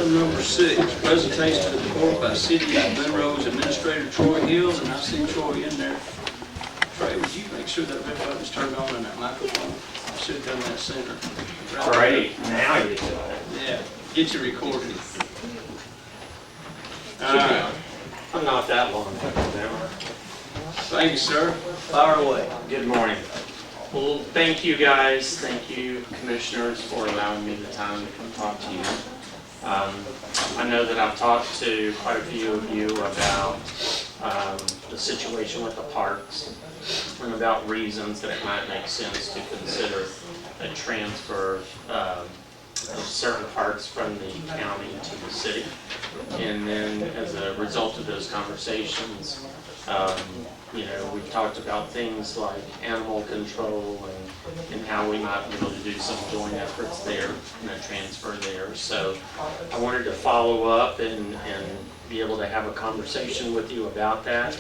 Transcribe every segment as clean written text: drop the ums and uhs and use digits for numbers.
Item number 6, presentation to the board by City of Monroe's Administrator Troy Hill, and I see Troy in there. Trey, would you make sure that red button's turned on in that microphone? I should have done that sooner. Great, now you do it. Yeah, get you recorded. I'm not that long. Thank you, sir. Fire away. Good morning. Well, thank you guys, thank you commissioners for allowing me the time to come talk to you. I know that I've talked to quite a few of you about the situation with the parks and about reasons that it might make sense to consider a transfer of certain parks from the county to the city. And then as a result of those conversations, we've talked about things like animal control and how we might be able to do some joint efforts there and a transfer there. So I wanted to follow up and be able to have a conversation with you about that.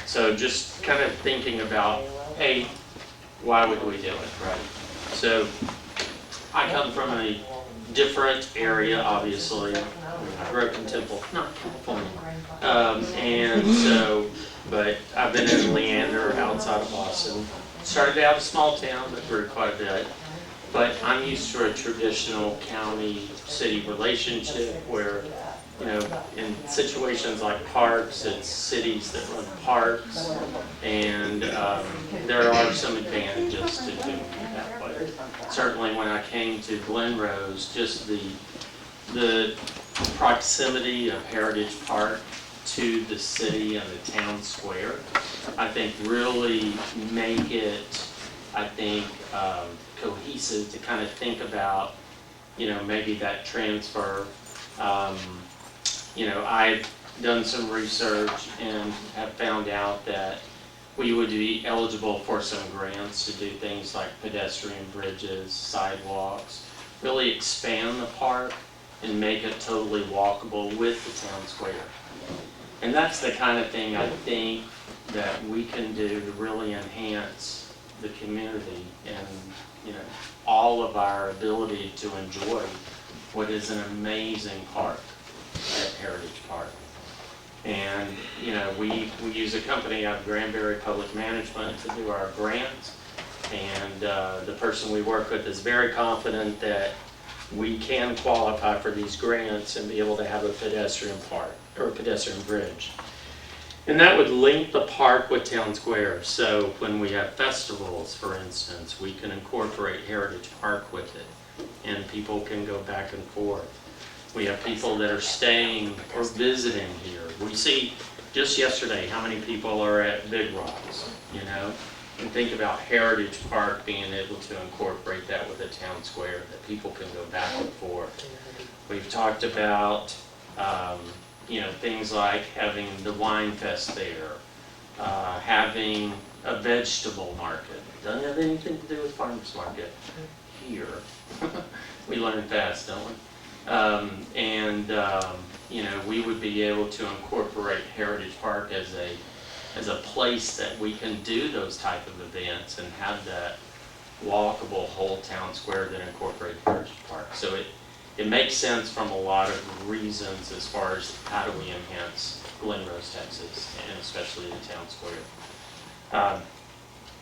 So just kind of thinking about, hey, why would we do it, right? So I come from a different area, obviously. I grew up in Temple, not California. But I've been in Leander, outside of Boston. Started out a small town, but grew quite a bit. But I'm used to a traditional county-city relationship where, in situations like parks, it's cities that run parks, and there are some advantages to doing it that way. Certainly when I came to Glen Rose, just the proximity of Heritage Park to the city and the town square, I think really make it, cohesive to kind of think about, maybe that transfer. I've done some research and have found out that we would be eligible for some grants to do things like pedestrian bridges, sidewalks, really expand the park and make it totally walkable with the town square. And that's the kind of thing I think that we can do to really enhance the community and, all of our ability to enjoy what is an amazing park at Heritage Park. And, we use a company out of Granbury Public Management to do our grant. And the person we work with is very confident that we can qualify for these grants and be able to have a pedestrian park or a pedestrian bridge. And that would link the park with town square. So when we have festivals, for instance, we can incorporate Heritage Park with it and people can go back and forth. We have people that are staying or visiting here. We see just yesterday how many people are at Big Rocks, and think about Heritage Park being able to incorporate that with the town square, that people can go back and forth. We've talked about, things like having the wine fest there, having a vegetable market. Doesn't have anything to do with farmers market here. We learn fast, don't we? We would be able to incorporate Heritage Park as a place that we can do those type of events and have that walkable whole town square that incorporates Heritage Park. So it makes sense from a lot of reasons as far as how do we enhance Glen Rose, Texas, and especially the town square.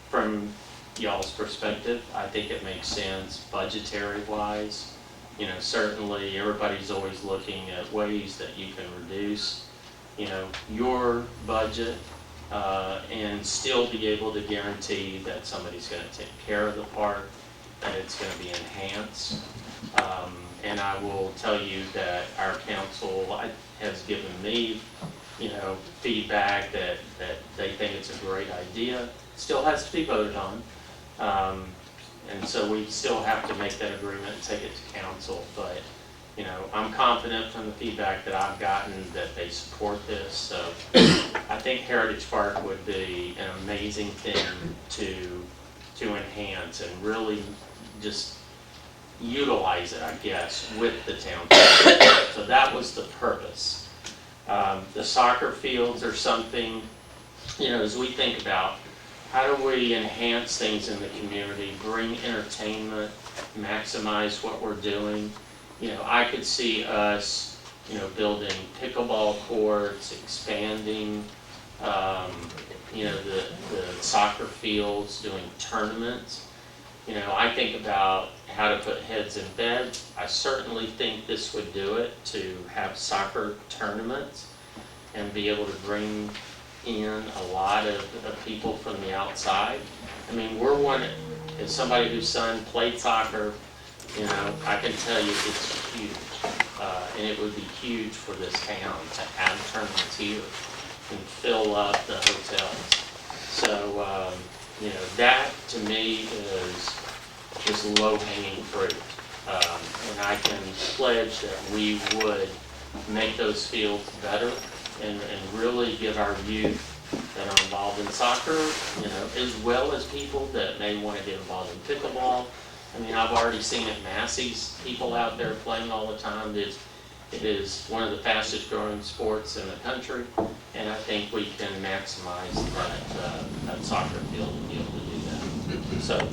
From y'all's perspective, I think it makes sense budgetary-wise. Certainly everybody's always looking at ways that you can reduce, your budget and still be able to guarantee that somebody's going to take care of the park, that it's going to be enhanced. And I will tell you that our council has given me, feedback that they think it's a great idea. Still has to be voted on. And so we still have to make that agreement and take it to council. But, I'm confident from the feedback that I've gotten that they support this. So I think Heritage Park would be an amazing thing to enhance and really just utilize it, I guess, with the town. So that was the purpose. The soccer fields are something, as we think about how do we enhance things in the community, bring entertainment, maximize what we're doing. You know, I could see us, you know, building pickleball courts, expanding, you know, the soccer fields, doing tournaments. You know, I think about how to put heads in beds. I certainly think this would do it, to have soccer tournaments and be able to bring in a lot of people from the outside. I mean, we're one, as somebody whose son played soccer, you know, I can tell you it's huge. And it would be huge for this town to have tournaments here and fill up the hotels. So, you know, that to me is low-hanging fruit. And I can pledge that we would make those fields better and really give our youth that are involved in soccer, you know, as well as people that may want to get involved in pickleball. I mean, I've already seen at Massey's people out there playing all the time. It is one of the fastest growing sports in the country, and I think we can maximize that soccer field and be able to do that. So,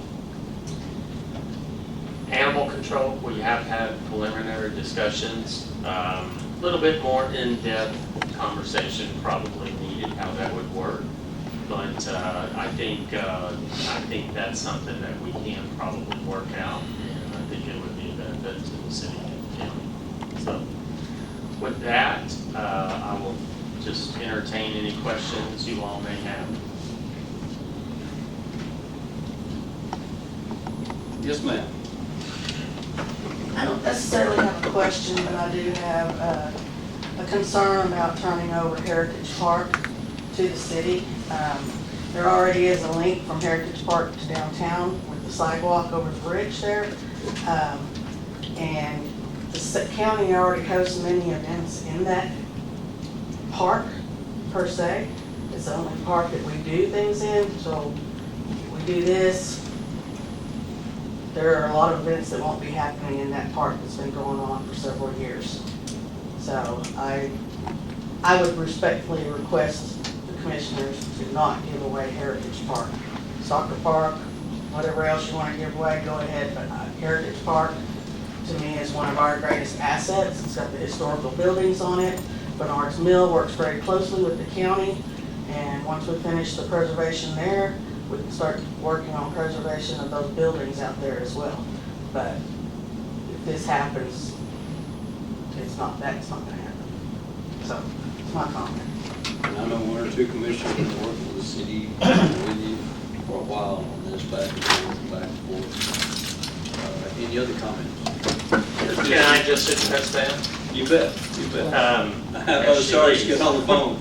animal control, we have had preliminary discussions. A little bit more in-depth conversation probably needed how that would work, but I think that's something that we can probably work out, and I think it would be a benefit to the city and county. So, with that, I will just entertain any questions you all may have. Yes, ma'am. I don't necessarily have a question, but I do have a concern about turning over Heritage Park to the city. There already is a link from Heritage Park to downtown with the sidewalk over the bridge there. And the county already hosts many events in that park, per se. It's the only park that we do things in, so we do this. There are a lot of events that won't be happening in that park that's been going on for several years. So I would respectfully request the commissioners to not give away Heritage Park. Soccer park, whatever else you want to give away, go ahead, but Heritage Park, to me, is one of our greatest assets. It's got the historical buildings on it. Bernard's Mill works very closely with the county, and once we finish the preservation there, we can start working on preservation of those buildings out there as well. But if this happens, that's not gonna happen. So, it's my comment. And I know one or two commissioners have been working with the city with you for a while on this, back and forth. Any other comments? Can I just address that? You bet, you bet. Oh, Sorry, just get on the phone.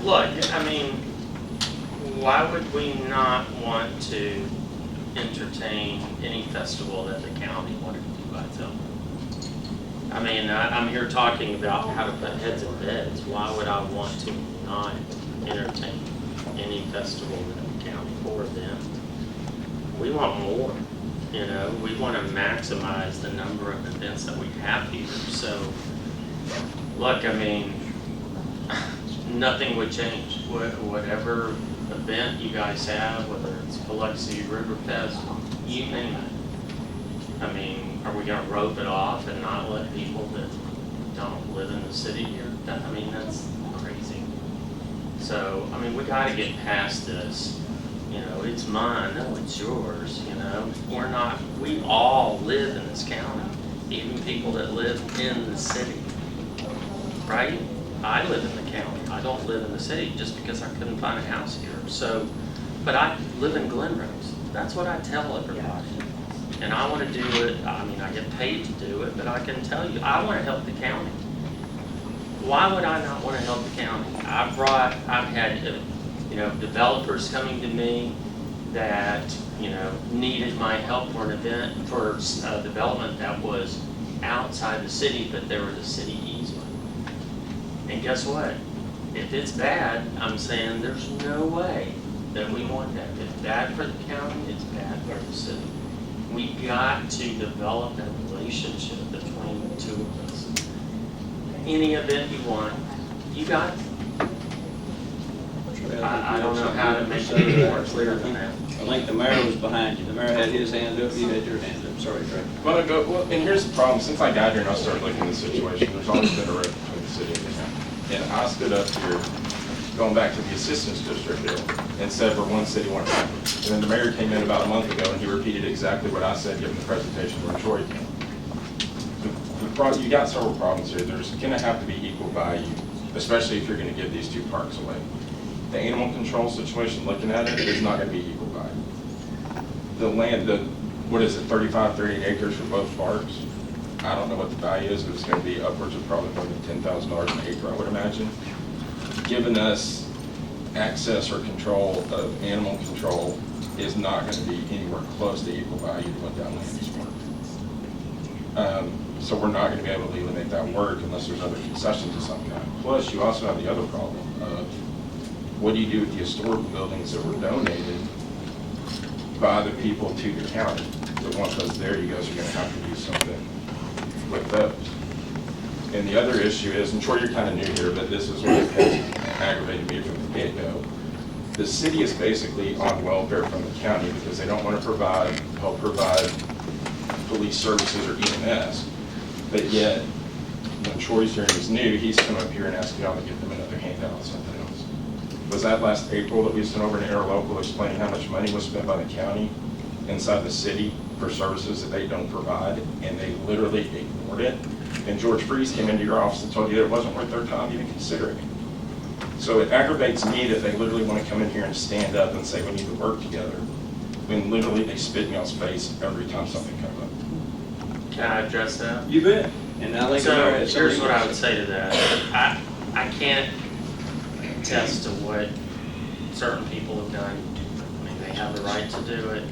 Look, I mean, why would we not want to entertain any festival that the county wanted to do by itself? I mean, I'm here talking about how to put heads in beds. Why would I want to not entertain any festival in the county for them? We want more, you know, we want to maximize the number of events that we have here. So, look, I mean, nothing would change. Whatever event you guys have, whether it's Biloxi River Fest, you name it. I mean, are we going to rope it off and not let people that don't live in the city here? I mean, that's crazy. So, I mean, we got to get past this. You know, it's mine, no, it's yours, you know. We all live in this county, even people that live in the city, right? I live in the county. I don't live in the city just because I couldn't find a house here. So, but I live in Glen Rose. That's what I tell everybody. And I want to do it. I mean, I get paid to do it, but I can tell you, I want to help the county. Why would I not want to help the county? I've had, you know, developers coming to me that, you know, needed my help for an event, for development that was outside the city, but there was a city easement. And guess what? If it's bad, I'm saying there's no way that we want that. If it's bad for the county, it's bad for the city. We got to develop that relationship between the two of us. Any event you want, you got it. I don't know how to make it any more clear than that. I think the mayor was behind you. The mayor had his hand up, you had your hand up. Sorry, Trey. Well, and here's the problem. Since I got here and I started looking at the situation, there's always been a rift between the city and the county. And I stood up here, going back to the assistance district deal, and said for one city, one county. And then the mayor came in about a month ago and he repeated exactly what I said given the presentation where Troy came. You got several problems here. There's gonna have to be equal value, especially if you're gonna give these two parks away. The animal control situation, looking at it, is not gonna be equal value. The land, what is it, 35, 38 acres for both parks? I don't know what the value is, but it's gonna be upwards of probably more than $10,000 an acre, I would imagine. Giving us access or control of animal control is not gonna be anywhere close to equal value to what that land is worth. So we're not gonna be able to legally make that work unless there's other concessions or something like that. Plus, you also have the other problem of what do you do with the historical buildings that were donated by the people to the county? So once those there, you guys are gonna have to do something with those. And the other issue is, and Troy, you're kind of new here, but this is what has aggravated me from the get-go. The city is basically on welfare from the county because they don't want to help provide police services or EMS. But yet, when Troy's here and he's new, he's come up here and asked y'all to give them another handout or something else. Was that last April that we sent over an interlocal explaining how much money was spent by the county inside the city for services that they don't provide, and they literally ignored it? And George Freeze came into your office and told you that it wasn't worth their time even considering it. So it aggravates me that they literally want to come in here and stand up and say we need to work together, when literally they spit in y'all's face every time something comes up. Can I address that? You bet. And I think So here's what I would say to that. I can't attest to what certain people have done. I mean, they have the right to do it.